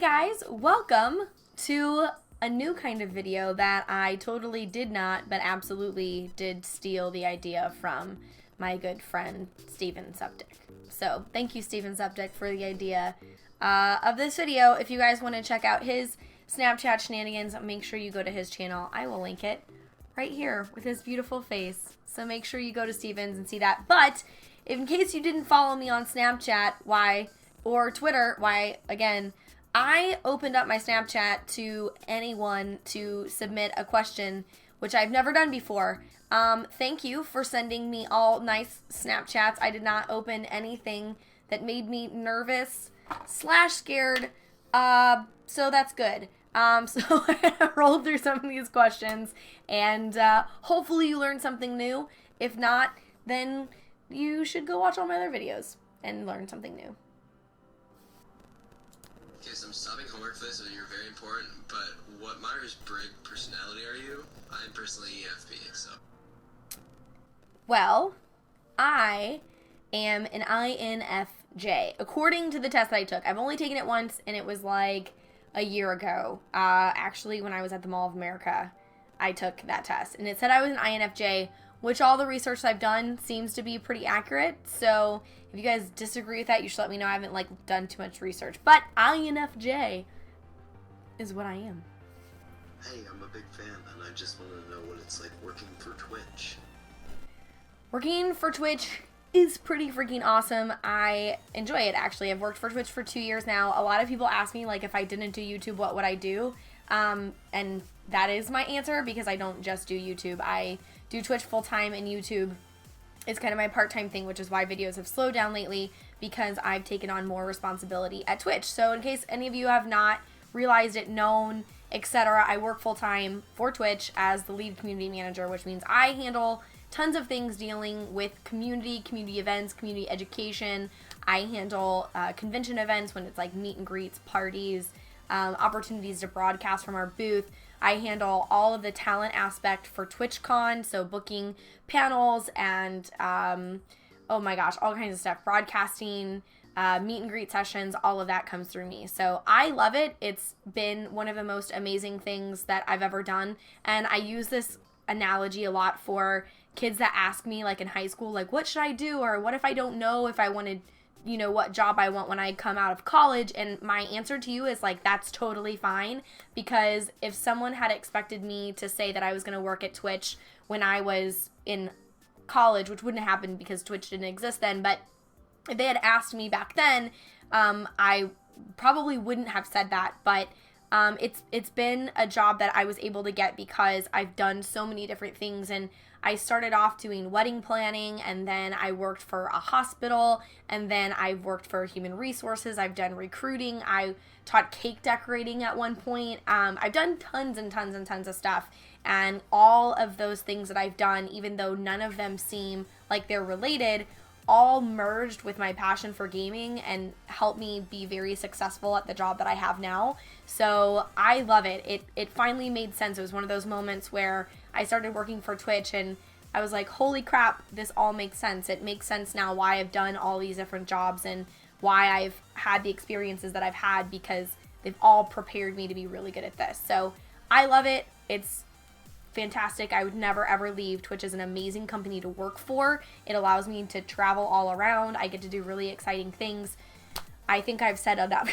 guys, welcome to a new kind of video that I totally did not, but absolutely did steal the idea from my good friend Steven Suptic. So thank you, Steven Suptic, for the idea of this video. If you guys want to check out his Snapchat shenanigans, make sure you go to his channel. I will link it right here with his beautiful face. So make sure you go to Steven's and see that. But in case you didn't follow me on Snapchat, or Twitter, again, I opened up my Snapchat to anyone to submit a question, which I've never done before. Thank you for sending me all nice Snapchats. I did not open anything that made me nervous / scared, so that's good. So I'm gonna roll through some of these questions, and hopefully you learned something new. If not, then you should go watch all my other videos and learn something new. Okay, so I'm stopping homework for this, so you're very important, but what Myers-Briggs personality are you? I'm personally EFP, so. Well, I am an INFJ, according to the test that I took. I've only taken it once, and it was like a year ago. Actually, when I was at the Mall of America, I took that test, and it said I was an INFJ, which all the research I've done seems to be pretty accurate. So if you guys disagree with that, you should let me know. I haven't done too much research, but INFJ is what I am. Hey, I'm a big fan, and I just want to know what it's like working for Twitch. Working for Twitch is pretty freaking awesome. I enjoy it, actually. I've worked for Twitch for 2 years now. A lot of people ask me, if I didn't do YouTube, what would I do? And that is my answer, because I don't just do YouTube. I do Twitch full-time, and YouTube is kind of my part-time thing, which is why videos have slowed down lately, because I've taken on more responsibility at Twitch. So in case any of you have not realized it, known, etc., I work full-time for Twitch as the lead community manager, which means I handle tons of things dealing with community events, community education. I handle convention events when it's like meet and greets, parties, opportunities to broadcast from our booth. I handle all of the talent aspect for TwitchCon, so booking panels and, oh my gosh, all kinds of stuff. Broadcasting, meet and greet sessions, all of that comes through me. So I love it. It's been one of the most amazing things that I've ever done. And I use this analogy a lot for kids that ask me, in high school, what should I do? Or what if I don't know if I wanted, what job I want when I come out of college? And my answer to you is that's totally fine, because if someone had expected me to say that I was going to work at Twitch when I was in college, which wouldn't happen because Twitch didn't exist then, but if they had asked me back then, I probably wouldn't have said that. But it's been a job that I was able to get because I've done so many different things. And I started off doing wedding planning, and then I worked for a hospital, and then I've worked for human resources. I've done recruiting. I taught cake decorating at one point. I've done tons and tons and tons of stuff, and all of those things that I've done, even though none of them seem like they're related, all merged with my passion for gaming and helped me be very successful at the job that I have now. So I love it. It finally made sense. It was one of those moments where I started working for Twitch, and I was like, holy crap, this all makes sense. It makes sense now why I've done all these different jobs and why I've had the experiences that I've had, because they've all prepared me to be really good at this. So I love it. It's fantastic. I would never ever leave. Twitch is an amazing company to work for. It allows me to travel all around. I get to do really exciting things. I think I've said enough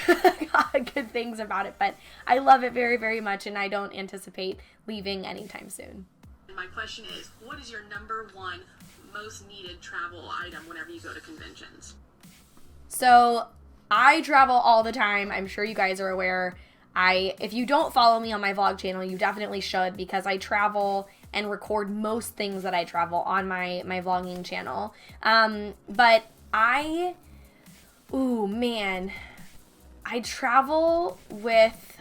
good things about it, but I love it very, very much, and I don't anticipate leaving anytime soon. My question is, what is your number one most needed travel item whenever you go to conventions? So I travel all the time. I'm sure you guys are aware. If you don't follow me on my vlog channel, you definitely should, because I travel and record most things that I travel on my vlogging channel. But I travel with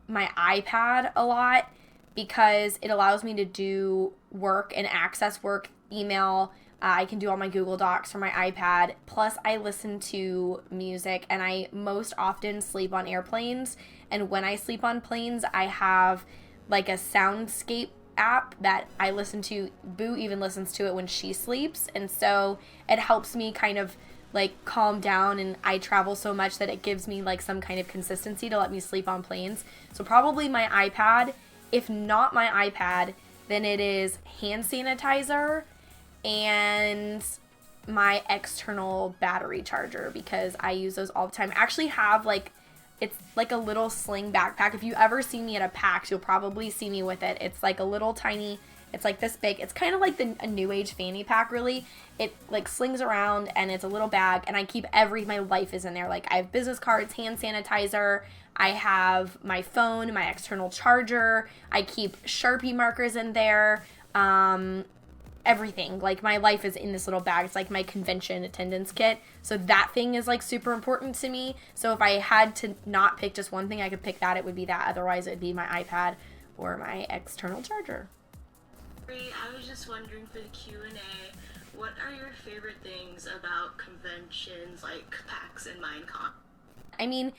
my iPad a lot because it allows me to do work and access work, email. I can do all my Google Docs from my iPad. Plus, I listen to music, and I most often sleep on airplanes. And when I sleep on planes, I have a soundscape app that I listen to. Boo even listens to it when she sleeps. And so it helps me kind of like calm down, and I travel so much that it gives me like some kind of consistency to let me sleep on planes. So probably my iPad. If not my iPad, then it is hand sanitizer and my external battery charger, because I use those all the time. I actually have like, it's like a little sling backpack. If you ever see me at a PAX, you'll probably see me with it. It's like a little tiny, it's like this big. It's kind of like a new age fanny pack, really. It like slings around and it's a little bag, and I keep my life is in there. Like I have business cards, hand sanitizer, I have my phone, my external charger, I keep Sharpie markers in there, everything. Like my life is in this little bag. It's like my convention attendance kit. So that thing is like super important to me. So if I had to not pick just one thing, I could pick that, it would be that. Otherwise it would be my iPad or my external charger. I was just wondering for the Q&A, what are your favorite things about conventions like PAX and Minecon? I mean,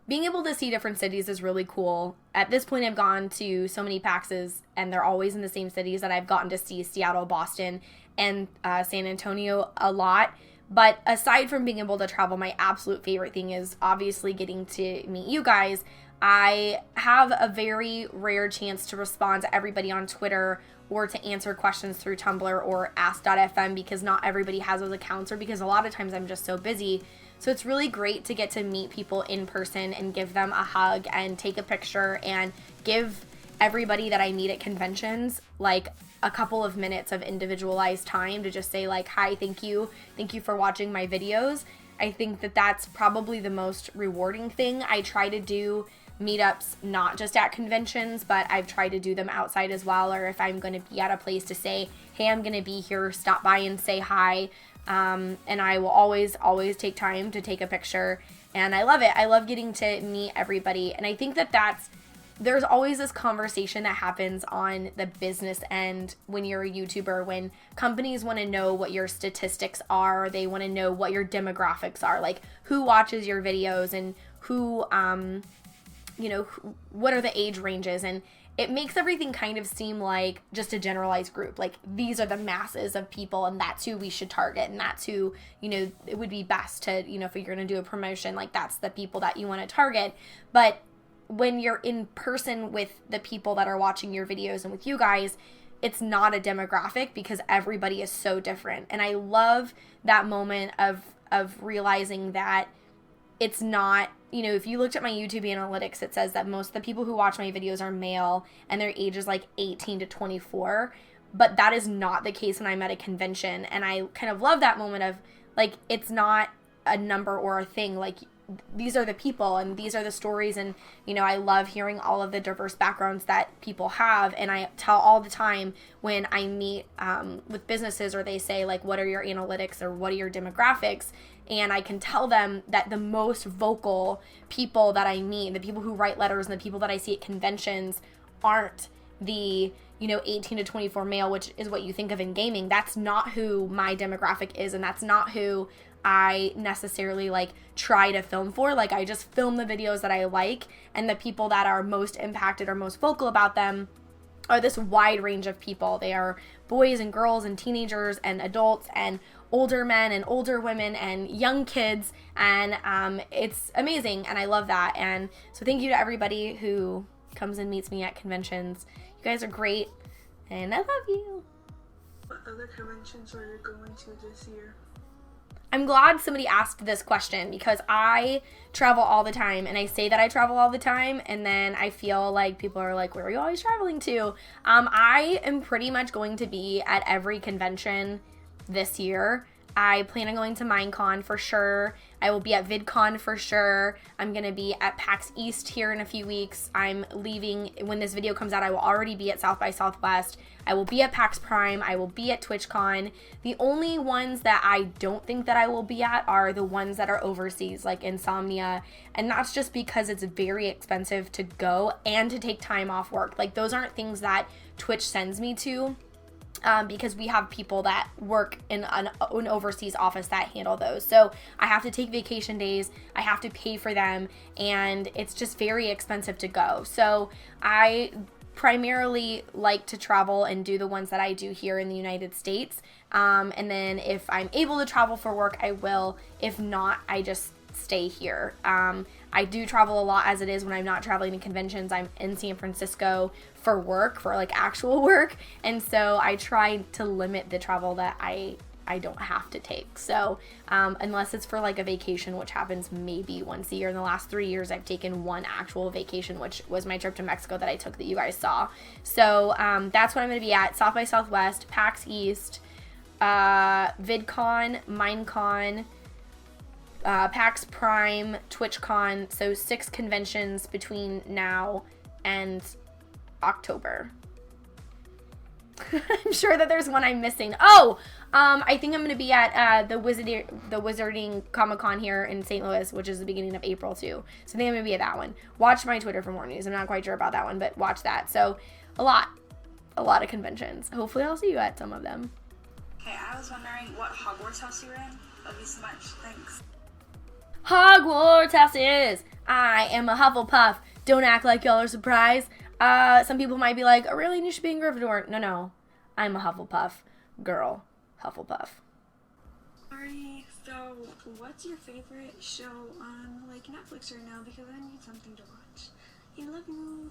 being able to see different cities is really cool. At this point, I've gone to so many PAXs, and they're always in the same cities, that I've gotten to see Seattle, Boston, and San Antonio a lot. But aside from being able to travel, my absolute favorite thing is obviously getting to meet you guys. I have a very rare chance to respond to everybody on Twitter or to answer questions through Tumblr or Ask.fm, because not everybody has those accounts, or because a lot of times I'm just so busy. So it's really great to get to meet people in person and give them a hug and take a picture and give everybody that I meet at conventions like a couple of minutes of individualized time to just say like, hi, thank you for watching my videos. I think that that's probably the most rewarding thing. I try to do meetups not just at conventions, but I've tried to do them outside as well, or if I'm going to be at a place to say, hey, I'm going to be here, stop by and say hi. And I will always take time to take a picture, and I love it. I love getting to meet everybody, and I think that there's always this conversation that happens on the business end when you're a YouTuber, when companies want to know what your statistics are, they want to know what your demographics are, like who watches your videos and who, what are the age ranges, and it makes everything kind of seem like just a generalized group. Like these are the masses of people, and that's who we should target, and that's who, it would be best to, if you're going to do a promotion, like that's the people that you want to target. But when you're in person with the people that are watching your videos and with you guys, it's not a demographic, because everybody is so different. And I love that moment of realizing that it's not, if you looked at my YouTube analytics, it says that most of the people who watch my videos are male and their age is like 18 to 24. But that is not the case when I'm at a convention. And I kind of love that moment of like, it's not a number or a thing. Like these are the people and these are the stories. And, I love hearing all of the diverse backgrounds that people have. And I tell all the time when I meet with businesses, or they say like, what are your analytics or what are your demographics? And I can tell them that the most vocal people that I meet, the people who write letters and the people that I see at conventions, aren't the, 18 to 24 male, which is what you think of in gaming. That's not who my demographic is, and that's not who I necessarily like try to film for. Like I just film the videos that I like, and the people that are most impacted or most vocal about them are this wide range of people. They are boys and girls and teenagers and adults and older men and older women and young kids, and it's amazing, and I love that. And so thank you to everybody who comes and meets me at conventions. You guys are great, and I love you. What other conventions are you going to this year? I'm glad somebody asked this question, because I travel all the time, and I say that I travel all the time, and then I feel like people are like, where are you always traveling to? I am pretty much going to be at every convention this year. I plan on going to Minecon for sure. I will be at VidCon for sure. I'm going to be at PAX East here in a few weeks. I'm leaving, when this video comes out, I will already be at South by Southwest. I will be at PAX Prime. I will be at TwitchCon. The only ones that I don't think that I will be at are the ones that are overseas, like Insomnia. And that's just because it's very expensive to go and to take time off work. Like those aren't things that Twitch sends me to. Because we have people that work in an overseas office that handle those. So I have to take vacation days, I have to pay for them, and it's just very expensive to go. So I primarily like to travel and do the ones that I do here in the United States. And then if I'm able to travel for work, I will. If not, I just stay here. I do travel a lot as it is when I'm not traveling to conventions. I'm in San Francisco for work, for like actual work. And so I try to limit the travel that I don't have to take. So unless it's for like a vacation, which happens maybe once a year. In the last 3 years, I've taken one actual vacation, which was my trip to Mexico that I took that you guys saw. So that's what I'm going to be at. South by Southwest, PAX East, VidCon, Minecon, PAX Prime, TwitchCon. So 6 conventions between now and October. I'm sure that there's one I'm missing. Oh, I think I'm going to be at the Wizarding Comic-Con here in St. Louis, which is the beginning of April too. So I think I'm going to be at that one. Watch my Twitter for more news. I'm not quite sure about that one, but watch that. So a lot of conventions. Hopefully I'll see you at some of them. Okay, I was wondering what Hogwarts house you were in. Love you so much. Thanks. Hogwarts houses. I am a Hufflepuff. Don't act like y'all are surprised. Some people might be like, Aureylian, you should be in Gryffindor. No. I'm a Hufflepuff. Girl. Hufflepuff. Alrighty, so what's your favorite show on like Netflix right now? Because I need something to watch. I love you.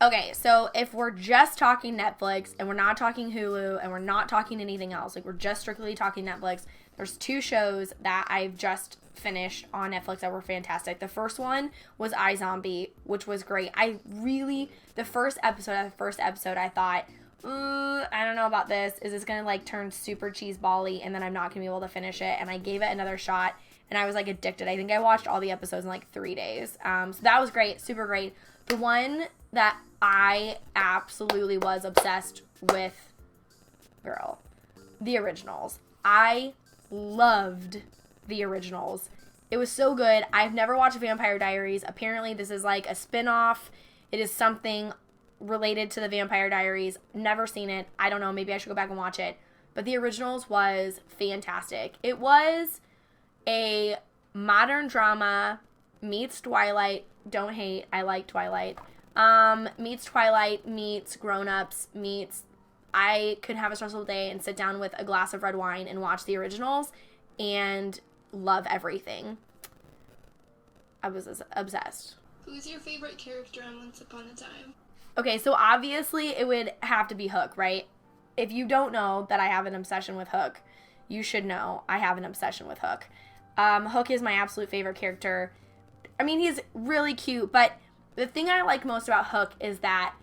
Okay, so if we're just talking Netflix and we're not talking Hulu and we're not talking anything else, like we're just strictly talking Netflix, there's 2 shows that I've just finished on Netflix that were fantastic. The first one was iZombie, which was great. The first episode, I thought, I don't know about this. Is this gonna like turn super cheeseball-y and then I'm not gonna be able to finish it? And I gave it another shot and I was like addicted. I think I watched all the episodes in like 3 days. So that was great, super great. The one that I absolutely was obsessed with, girl, the originals. I loved the originals. It was so good. I've never watched Vampire Diaries. Apparently this is like a spin-off. It is something related to the Vampire Diaries. Never seen it. I don't know. Maybe I should go back and watch it. But the originals was fantastic. It was a modern drama meets Twilight. Don't hate. I like Twilight. Meets Twilight, meets Grown Ups, meets I could have a stressful day and sit down with a glass of red wine and watch the originals and love everything. I was obsessed. Who's your favorite character on Once Upon a Time? Okay, so obviously it would have to be Hook, right? If you don't know that I have an obsession with Hook, you should know I have an obsession with Hook. Hook is my absolute favorite character. I mean, he's really cute, but the thing I like most about Hook is that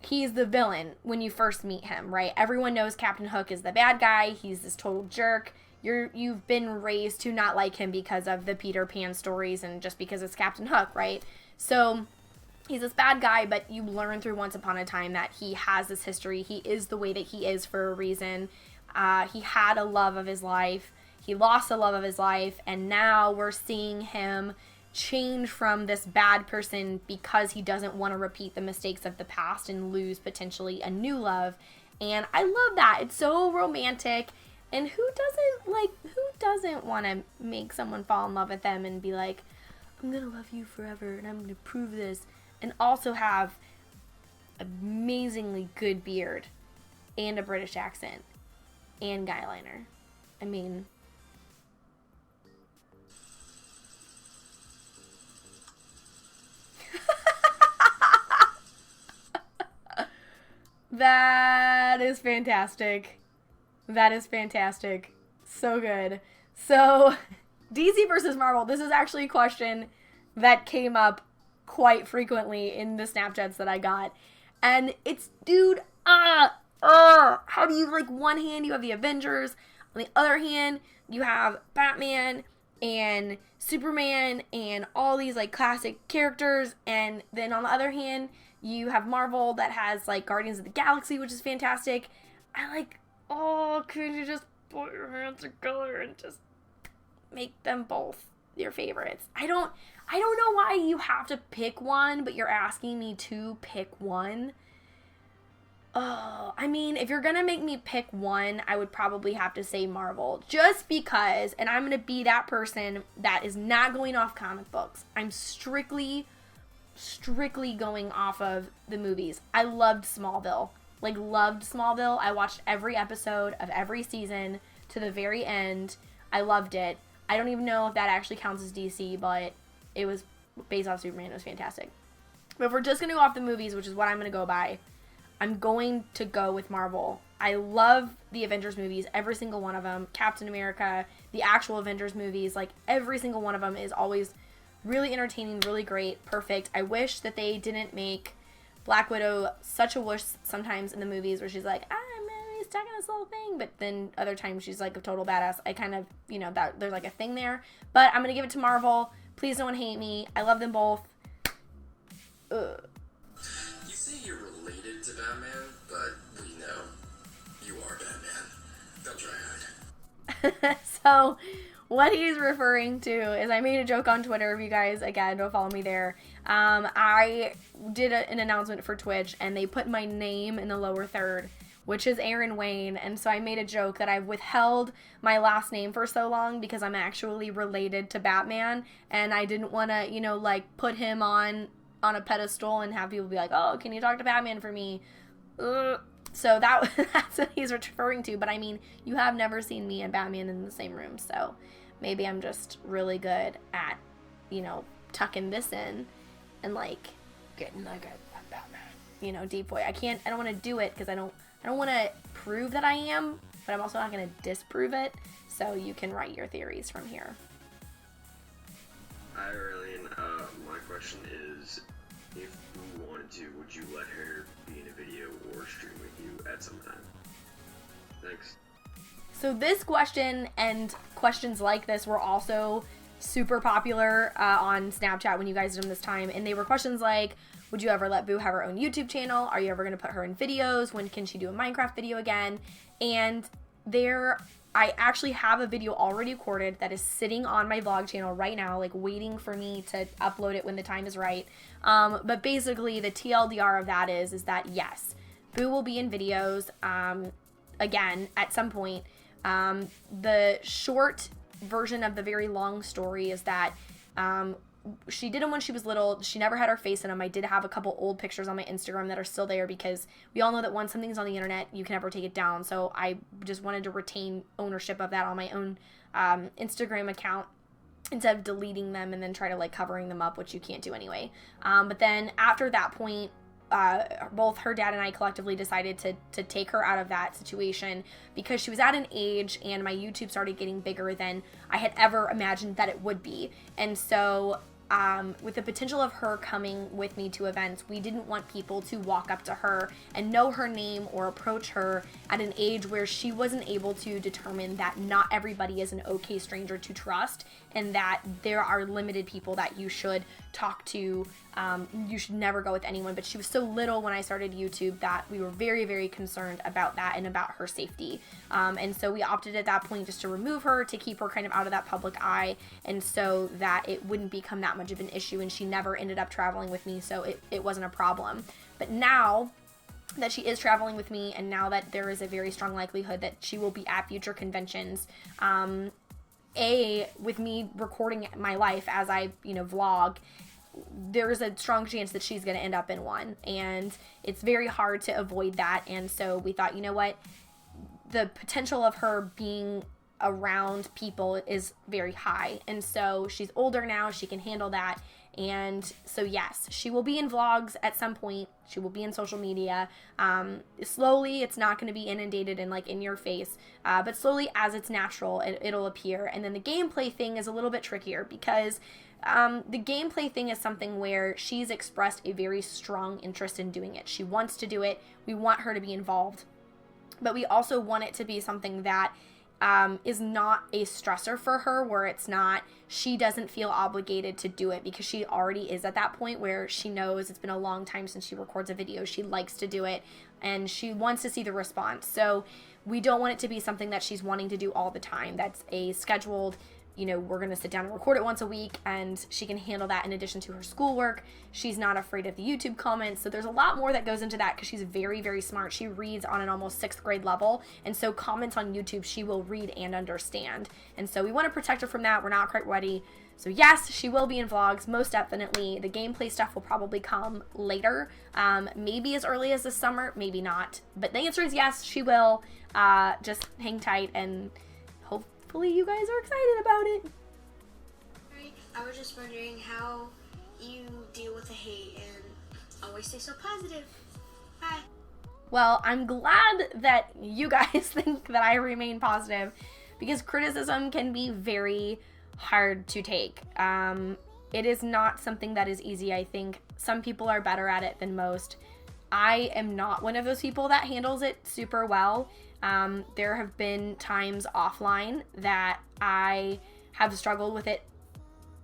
he's the villain when you first meet him, right? Everyone knows Captain Hook is the bad guy. He's this total jerk. You've been raised to not like him because of the Peter Pan stories and just because it's Captain Hook, right? So he's this bad guy, but you learn through Once Upon a Time that he has this history. He is the way that he is for a reason. He had a love of his life. He lost the love of his life, and now we're seeing him change from this bad person because he doesn't want to repeat the mistakes of the past and lose potentially a new love. And I love that. It's so romantic. And who doesn't want to make someone fall in love with them and be like, I'm going to love you forever and I'm going to prove this, and also have amazingly good beard and a British accent and guyliner. I mean, that is fantastic. That is fantastic. So good. So, DC versus Marvel. This is actually a question that came up quite frequently in the Snapchats that I got. And it's, dude, how do you, like, one hand you have the Avengers, on the other hand you have Batman and Superman and all these, like, classic characters, and then on the other hand you have Marvel that has, like, Guardians of the Galaxy, which is fantastic. Could you just put your hands together and just make them both your favorites? I don't know why you have to pick one, but you're asking me to pick one. I mean, if you're gonna make me pick one, I would probably have to say Marvel. Just because, and I'm gonna be that person that is not going off comic books. I'm strictly strictly going off of the movies, I loved Smallville. Like, loved Smallville. I watched every episode of every season to the very end. I loved it. I don't even know if that actually counts as DC, but it was based off Superman. It was fantastic. But if we're just going to go off the movies, which is what I'm going to go by, I'm going to go with Marvel. I love the Avengers movies, every single one of them. Captain America, the actual Avengers movies, like every single one of them is always really entertaining, really great, perfect. I wish that they didn't make Black Widow such a wuss sometimes in the movies where she's like, I'm really stuck in this little thing, but then other times she's like a total badass. I kind of, that there's like a thing there. But I'm going to give it to Marvel. Please don't hate me. I love them both. Ugh. You say you're related to Batman, but we know you are Batman. Don't try hide. So, what he's referring to is I made a joke on Twitter. If you guys, again, don't follow me there. I did an announcement for Twitch, and they put my name in the lower third, which is Aaron Wayne. And so I made a joke that I've withheld my last name for so long because I'm actually related to Batman, and I didn't want to, put him on a pedestal and have people be like, oh, can you talk to Batman for me? So that's what he's referring to. But I mean, you have never seen me and Batman in the same room, so maybe I'm just really good at, tucking this in and getting like a Batman, deep boy. I don't want to do it because I don't want to prove that I am, but I'm also not going to disprove it. So you can write your theories from here. Hi, Aureylian. My question is, if you wanted to, would you let her be in a video or stream with you at some time? Thanks. So this question and questions like this were also super popular on Snapchat when you guys did them this time. And they were questions like, would you ever let Boo have her own YouTube channel? Are you ever going to put her in videos? When can she do a Minecraft video again? And I actually have a video already recorded that is sitting on my vlog channel right now, waiting for me to upload it when the time is right. But basically the TLDR of that is that yes, Boo will be in videos again at some point. The short version of the very long story is that she did them when she was little. She never had her face in them. I did have a couple old pictures on my Instagram that are still there because we all know that once something's on the internet, you can never take it down. So I just wanted to retain ownership of that on my own Instagram account instead of deleting them and then try to covering them up, which you can't do anyway. But then after that point, both her dad and I collectively decided to take her out of that situation because she was at an age and my YouTube started getting bigger than I had ever imagined that it would be. And so with the potential of her coming with me to events, we didn't want people to walk up to her and know her name or approach her at an age where she wasn't able to determine that not everybody is an okay stranger to trust and that there are limited people that you should talk to. You should never go with anyone. But she was so little when I started YouTube that we were very, very concerned about that and about her safety. And so we opted at that point just to remove her, to keep her kind of out of that public eye, and so that it wouldn't become that much of an issue. And she never ended up traveling with me, so it wasn't a problem. But now that she is traveling with me, and now that there is a very strong likelihood that she will be at future conventions, with me recording my life as I, vlog, there's a strong chance that she's going to end up in one, and it's very hard to avoid that. And so we thought, you know what, the potential of her being around people is very high, and so she's older now, she can handle that. And so yes, she will be in vlogs at some point. She will be in social media. Slowly, it's not going to be inundated and in your face, but slowly as it's natural, it'll appear. And then the gameplay thing is a little bit trickier because the gameplay thing is something where she's expressed a very strong interest in doing it. She wants to do it. We want her to be involved, but we also want it to be something that is not a stressor for her, where she doesn't feel obligated to do it because she already is at that point where she knows it's been a long time since she records a video. She likes to do it and she wants to see the response. So we don't want it to be something that she's wanting to do all the time. That's a scheduled, we're going to sit down and record it once a week, and she can handle that in addition to her schoolwork. She's not afraid of the YouTube comments. So there's a lot more that goes into that because she's very, very smart. She reads on an almost 6th grade level. And so comments on YouTube, she will read and understand. And so we want to protect her from that. We're not quite ready. So yes, she will be in vlogs, most definitely. The gameplay stuff will probably come later, maybe as early as this summer, maybe not. But the answer is yes, she will. Just hang tight, and hopefully you guys are excited about it. I was just wondering how you deal with the hate and always stay so positive. Bye. Well, I'm glad that you guys think that I remain positive, because criticism can be very hard to take. It is not something that is easy, I think. Some people are better at it than most. I am not one of those people that handles it super well. There have been times offline that I have struggled with it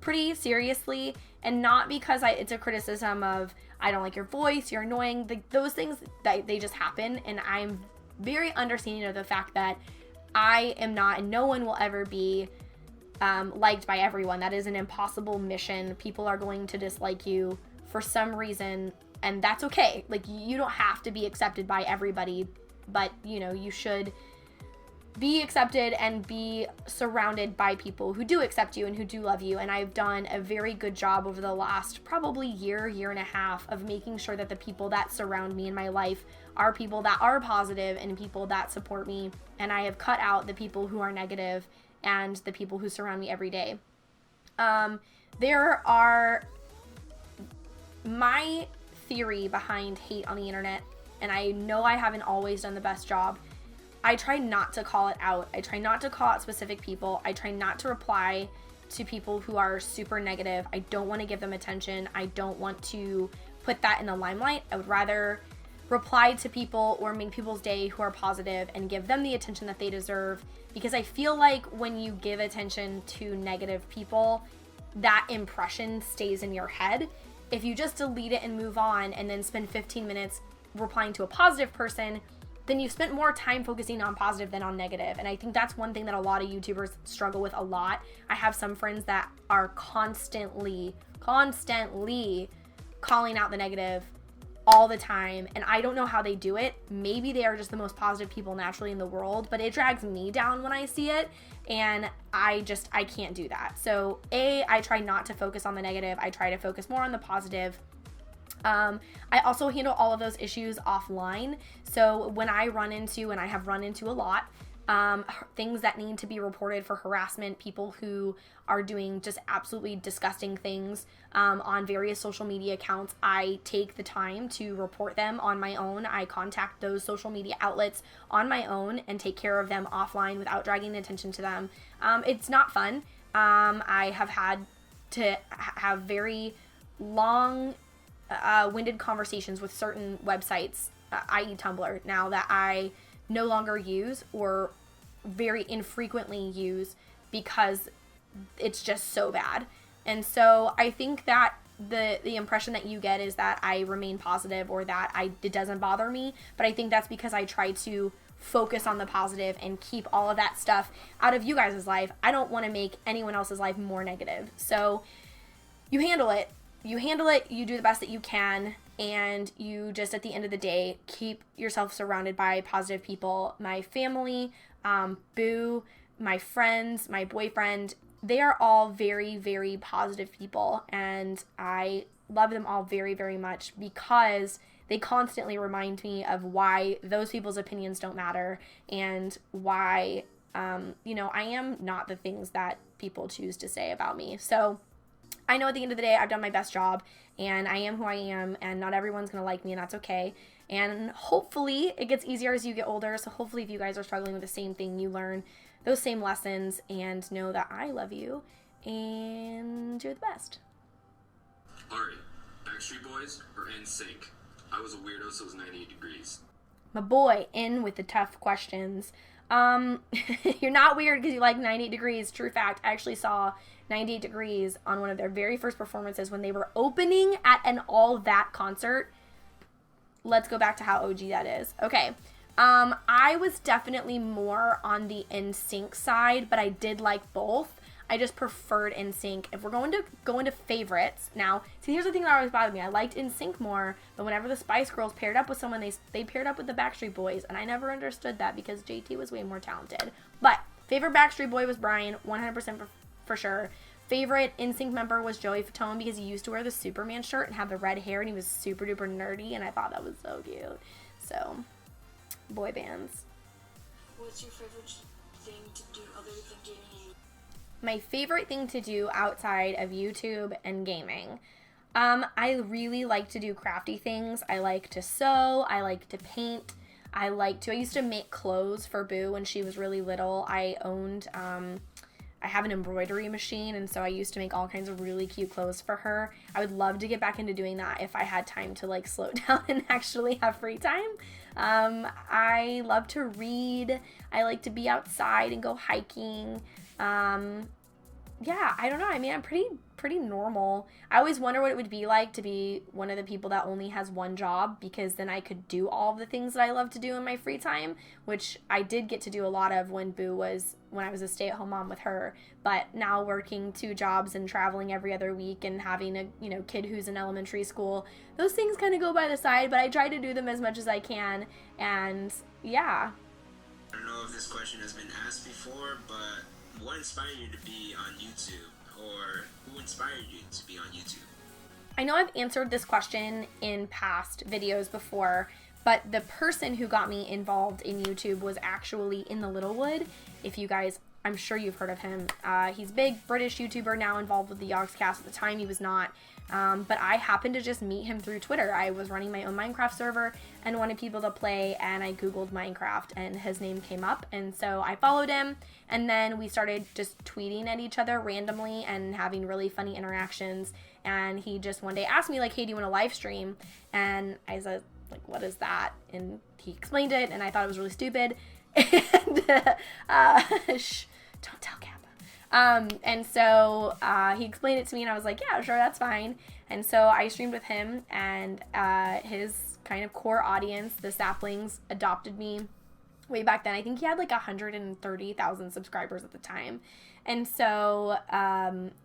pretty seriously, and not because it's a criticism of I don't like your voice, you're annoying, those things, that they just happen, and I'm very understanding of the fact that I am not, and no one will ever be liked by everyone. That is an impossible mission. People are going to dislike you for some reason, and that's okay. Like, you don't have to be accepted by everybody, but you should be accepted and be surrounded by people who do accept you and who do love you. And I've done a very good job over the last probably year and a half of making sure that the people that surround me in my life are people that are positive and people that support me. And I have cut out the people who are negative and the people who surround me every day. There are my theory behind hate on the internet, and I know I haven't always done the best job. I try not to call it out. I try not to call out specific people. I try not to reply to people who are super negative. I don't want to give them attention. I don't want to put that in the limelight. I would rather reply to people or make people's day who are positive and give them the attention that they deserve, because I feel like when you give attention to negative people, that impression stays in your head. If you just delete it and move on and then spend 15 minutes replying to a positive person, then you've spent more time focusing on positive than on negative. And I think that's one thing that a lot of YouTubers struggle with a lot. I have some friends that are constantly calling out the negative all the time, and I don't know how they do it. Maybe they are just the most positive people naturally in the world, but it drags me down when I see it, and I can't do that. So I try not to focus on the negative. I try to focus more on the positive. I also handle all of those issues offline. So when I run into, and I have run into a lot, things that need to be reported for harassment, people who are doing just absolutely disgusting things on various social media accounts, I take the time to report them on my own. I contact those social media outlets on my own and take care of them offline without dragging attention to them. It's not fun. I have had to have very long winded conversations with certain websites, i.e. Tumblr, now that I no longer use or very infrequently use because it's just so bad. And so I think that the impression that you get is that I remain positive or that it doesn't bother me, but I think that's because I try to focus on the positive and keep all of that stuff out of you guys' life. I don't want to make anyone else's life more negative. So you handle it, you do the best that you can, and you just, at the end of the day, keep yourself surrounded by positive people. My family, Boo, my friends, my boyfriend, they are all very, very positive people, and I love them all very, very much because they constantly remind me of why those people's opinions don't matter and why, I am not the things that people choose to say about me. So I know at the end of the day, I've done my best job, and I am who I am, and not everyone's going to like me, and that's okay. And hopefully it gets easier as you get older. So hopefully if you guys are struggling with the same thing, you learn those same lessons and know that I love you and you're the best. Ari, Backstreet Boys or NSYNC? I was a weirdo, so it was 98 degrees. My boy, in with the tough questions. You're not weird because you like 98 Degrees. True fact, I actually saw 98 Degrees on one of their very first performances when they were opening at an All That concert. Let's go back to how OG that is. Okay. I was definitely more on the NSYNC side, but I did like both. I just preferred NSYNC. If we're going to go into favorites, now, see, here's the thing that always bothered me. I liked NSYNC more, but whenever the Spice Girls paired up with someone, they paired up with the Backstreet Boys, and I never understood that because JT was way more talented. But favorite Backstreet Boy was Brian, 100% for sure. favorite NSYNC member was Joey Fatone because he used to wear the Superman shirt and have the red hair, and he was super duper nerdy, and I thought that was so cute. So, boy bands. What's your favorite thing to do other than gaming? My favorite thing to do outside of YouTube and gaming. I really like to do crafty things. I like to sew. I like to paint. I used to make clothes for Boo when she was really little. I have an embroidery machine, and so I used to make all kinds of really cute clothes for her. I would love to get back into doing that if I had time to like slow down and actually have free time. I love to read. I like to be outside and go hiking. Yeah, I don't know. I mean, I'm pretty normal. I always wonder what it would be like to be one of the people that only has one job, because then I could do all of the things that I love to do in my free time, which I did get to do a lot of when I was a stay-at-home mom with her. But now working 2 jobs and traveling every other week and having a, kid who's in elementary school, those things kind of go by the side, but I try to do them as much as I can. And yeah. I don't know if this question has been asked before, but what inspired you to be on YouTube, or who inspired you to be on YouTube? I know I've answered this question in past videos before, but the person who got me involved in YouTube was actually in the Littlewood. If you guys, I'm sure you've heard of him. He's a big British YouTuber now involved with the Yogscast. At the time he was not. But I happened to just meet him through Twitter. I was running my own Minecraft server and wanted people to play, and I Googled Minecraft and his name came up, and so I followed him, and then we started just tweeting at each other randomly and having really funny interactions, and he just one day asked me like, hey, do you want to live stream? And I said, like, what is that? And he explained it, and I thought it was really stupid, and shh, don't tell Kappa. And so he explained it to me, and I was like, yeah, sure, that's fine. And so I streamed with him, and his kind of core audience, the Saplings, adopted me way back then. I think he had like 130,000 subscribers at the time. And so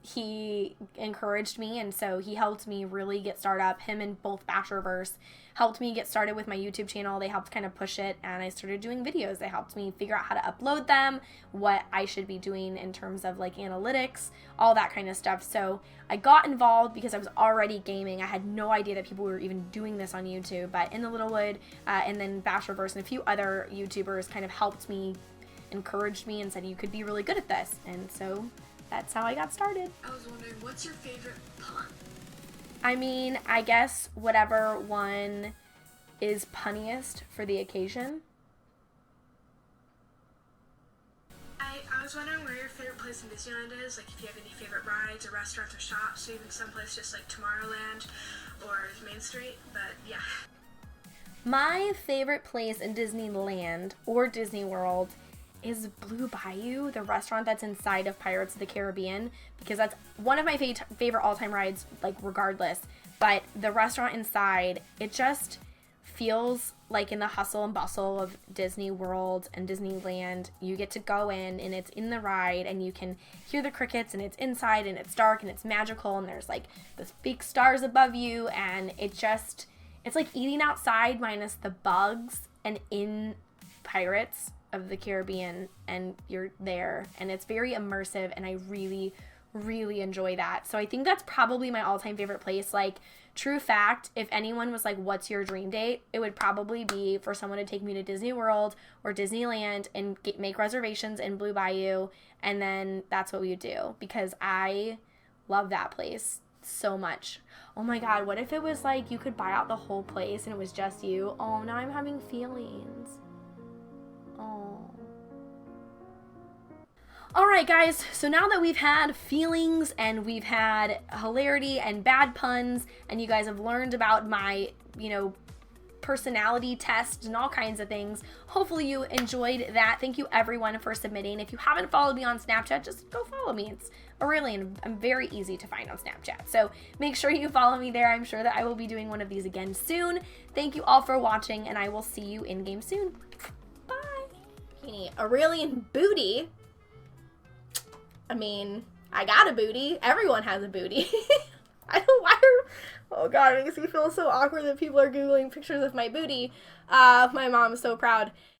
he encouraged me, and so he helped me really get started up. Him and both Basherverse helped me get started with my YouTube channel. They helped kind of push it, and I started doing videos. They helped me figure out how to upload them, what I should be doing in terms of like analytics, all that kind of stuff. So I got involved because I was already gaming. I had no idea that people were even doing this on YouTube, but in the Littlewood and then Basherverse and a few other YouTubers kind of helped me, encouraged me, and said you could be really good at this. And so that's how I got started. I was wondering, what's your favorite pun? I mean, I guess whatever one is punniest for the occasion. I was wondering where your favorite place in Disneyland is, like if you have any favorite rides or restaurants or shops, or even someplace just like Tomorrowland or Main Street, but yeah. My favorite place in Disneyland or Disney World is Blue Bayou, the restaurant that's inside of Pirates of the Caribbean, because that's one of my favorite all-time rides, like regardless. But the restaurant inside, it just feels like in the hustle and bustle of Disney World and Disneyland, you get to go in and it's in the ride and you can hear the crickets and it's inside and it's dark and it's magical and there's like those big stars above you, and it's like eating outside minus the bugs and in Pirates of the Caribbean, and you're there, and it's very immersive, and I really, really enjoy that. So I think that's probably my all-time favorite place. Like, true fact, if anyone was like, what's your dream date, it would probably be for someone to take me to Disney World or Disneyland and make reservations in Blue Bayou, and then that's what we would do, because I love that place so much. Oh my god, what if it was like you could buy out the whole place and it was just you? Oh, now I'm having feelings. Oh. Alright guys, so now that we've had feelings and we've had hilarity and bad puns, and you guys have learned about my, personality test and all kinds of things, hopefully you enjoyed that. Thank you everyone for submitting. If you haven't followed me on Snapchat, just go follow me. It's Aureylian. I'm very easy to find on Snapchat, so make sure you follow me there. I'm sure that I will be doing one of these again soon. Thank you all for watching, and I will see you in game soon. Aureylian booty. I mean, I got a booty. Everyone has a booty. Oh god, it makes me feel so awkward that people are Googling pictures of my booty. My mom's so proud.